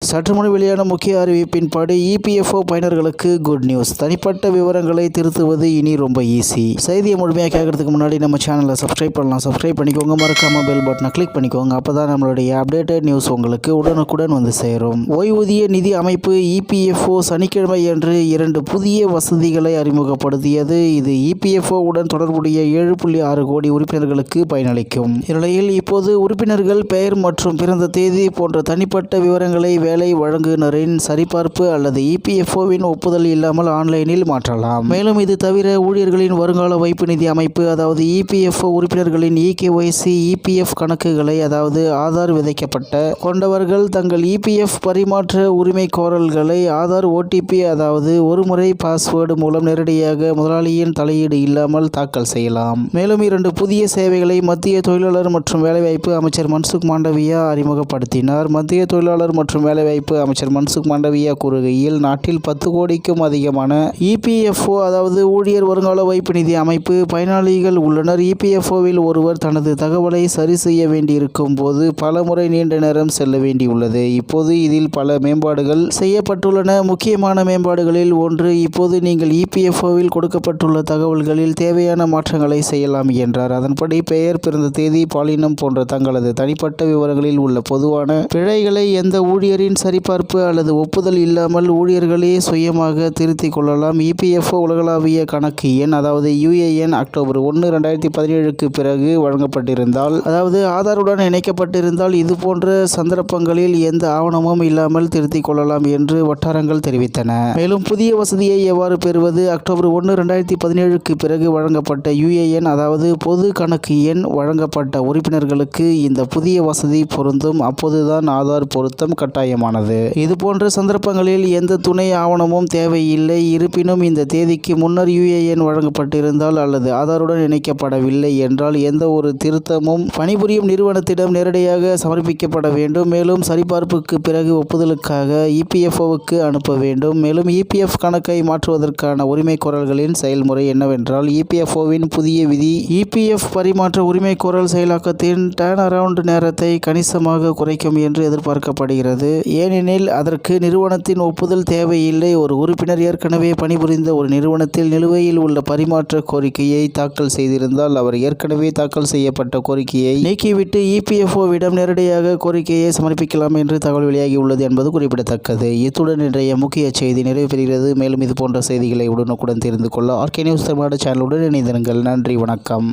சற்று முன் வெளியான முக்கிய அறிவிப்பின்படி இபிஎஃப்ஓ பயனர்களுக்கு குட் நியூஸ். தனிப்பட்ட விவரங்களை திருத்துவது இனி ரொம்ப ஈஸி. செய்தியை முழுமையாக கேட்கறதுக்கு முன்னாடி நம்ம சேனலை சப்ஸ்கிரைப் பண்ணலாம். சப்ஸ்கிரைப் பண்ணிக்கோங்க. மறக்காம பெல் பட்டனை கிளிக் பண்ணிக்கோங்க. அப்பதான் நம்மளுடைய அப்டேட்டட் நியூஸ் உங்களுக்கு உடனுக்குடன் வந்து சேரும். ஓய்வூதிய நிதி அமைப்பு இபிஎஃப்ஓ சனிக்கிழமை அன்று 2 புதிய வசதிகளை அறிமுகப்படுத்தியது. இது இபிஎஃப்ஓ உடன் தொடர்புடைய 7.6 கோடி உறுப்பினர்களுக்கு பயனளிக்கும். இந்நிலையில் இப்போது உறுப்பினர்கள் பெயர் மற்றும் பிறந்த தேதி போன்ற தனிப்பட்ட விவரங்களை வேலை வழங்குனரின் சரிபார்ப்பு அல்லது இபிஎஃப்ஓவின் ஒப்புதல் இல்லாமல் ஆன்லைனில் மாற்றலாம். மேலும் இது தவிர ஊழியர்களின் வருங்கால வைப்பு நிதி அமைப்பு அதாவது இபிஎஃப்ஓ உறுப்பினர்களின் இகேஒய்சி இபிஎஃப் கணக்குகளை அதாவது ஆதார் விதைக்கப்பட்ட கொண்டவர்கள் தங்கள் இபிஎஃப் பரிமாற்ற உரிமை கோரல்களை ஆதார் ஓடிபி அதாவது ஒருமுறை பாஸ்வேர்டு மூலம் நேரடியாக முதலாளியின் தலையீடு இல்லாமல் தாக்கல் செய்யலாம். மேலும் 2 புதிய சேவைகளை மத்திய தொழிலாளர் மற்றும் வேலைவாய்ப்பு அமைச்சர் மன்சுக் மாண்டவியா அறிமுகப்படுத்தினார். மத்திய தொழிலாளர் மற்றும் வேலைவாய்ப்பு அமைச்சர் மன்சுக் மாண்டவியா கூறுகையில், நாட்டில் 10 கோடிக்கும் அதிகமான இபிஎஃப்ஓ அதாவது ஊழியர் வருங்கால வைப்பு நிதி அமைப்பு பயனாளிகள் உள்ளனர். இபிஎஃப்ஓவில் ஒருவர் தனது தகவலை சரி செய்ய வேண்டியிருக்கும் போது பல முறை நீண்ட நேரம் செல்ல வேண்டியுள்ளது. இப்போது இதில் பல மேம்பாடுகள் செய்யப்பட்டுள்ளன. முக்கியமான மேம்பாடுகளில் ஒன்று, இப்போது நீங்கள் இபிஎஃப்ஓவில் கொடுக்கப்பட்டுள்ள தகவல்களில் தேவையான மாற்றங்களை செய்யலாம் என்றார். அதன்படி பெயர், பிறந்த தேதி, பாலினம் போன்ற தங்களது தனிப்பட்ட விவரங்களில் உள்ள பொதுவான பிழைகளை எந்த ஊழியரின் சரிபார்ப்பு அல்லது ஒப்புதல் இல்லாமல் ஊழியர்களே சுயமாக திருத்திக் கொள்ளலாம். இபிஎஃப்ஓ உலகளாவிய கணக்கு எண் அதாவது யுஏஎன் அக்டோபர் 1, 2017க்கு பிறகு வழங்கப்பட்டிருந்தால் அதாவது ஆதாருடன் இணைக்கப்பட்டிருந்தால் இதுபோன்ற சந்தர்ப்பங்களில் எந்த ஆவணமும் இல்லாமல் திருத்திக் கொள்ளலாம் என்று வட்டாரங்கள் தெரிவித்தன. மேலும் புதிய வசதியை எவ்வாறு பெறுவது? அக்டோபர் 1, 2017க்கு பிறகு வழங்கப்பட்ட யுஏஎன் அதாவது பொது கணக்கு எண் வழங்கப்பட்ட உறுப்பினர்களுக்கு இந்த புதிய வசதி பொருந்தும். அப்போதுதான் ஆதார் பொருத்தம் கட்டாயமானது. இதுபோன்ற சந்தர்ப்பங்களில் எந்த துணை ஆவணமும் தேவையில்லை. இருப்பினும் இந்த தேதிக்கு முன்னர் யுஏஎன் வழங்கப்பட்டிருந்தால் அல்லது ஆதாருடன் இணைக்கப்படவில்லை என்றால் எந்த ஒரு திருத்தமும் பணிபுரியும் நிறுவனத்திடம் நேரடியாக சமர்ப்பிக்கப்பட வேண்டும். மேலும் சரிபார்ப்புக்கு பிறகு ஒப்புதலுக்காக இபிஎஃப்ஓவுக்கு அனுப்ப வேண்டும். மேலும் இபிஎஃப் கணக்கை மாற்றுவதற்கான உரிமை கோரல்களின் செயல்முறை என்னவென்றால் இபிஎஃப்ஓவின் புதிய விதி இபிஎஃப் பரிமாற்ற உரிமை கோரல் செயலாக்கத்தின் டர்ன் அரவுண்ட் நேரத்தை கணிசமாக குறைக்கும் என்று எதிர்பார்க்கப்படுகிறது. ஏனெனில் அதற்கு நிறுவனத்தின் ஒப்புதல் தேவையில்லை. ஒரு உறுப்பினர் ஏற்கனவே பணிபுரிந்த ஒரு நிறுவனத்தில் நிலுவையில் உள்ள பரிமாற்ற கோரிக்கையை தாக்கல் செய்திருந்தால் அவர் ஏற்கனவே தாக்கல் செய்யப்பட்ட கோரிக்கையை நீக்கிவிட்டு இபிஎஃப்ஓவிடம் நேரடியாக கோரிக்கையை சமர்ப்பிக்கலாம் என்று தகவல் வெளியாகியுள்ளது என்பது குறிப்பிடத்தக்கது. இத்துடன் இன்றைய முக்கிய செய்தி நிறைவு பெறுகிறது. மேலும் இதுபோன்ற செய்திகளை உடனுக்குடன் தெரிந்து கொள்ள ஆர்கே நியூஸ் தமிழ்நாடு சேனலுடன் இணைந்திருங்கள். நன்றி, வணக்கம்.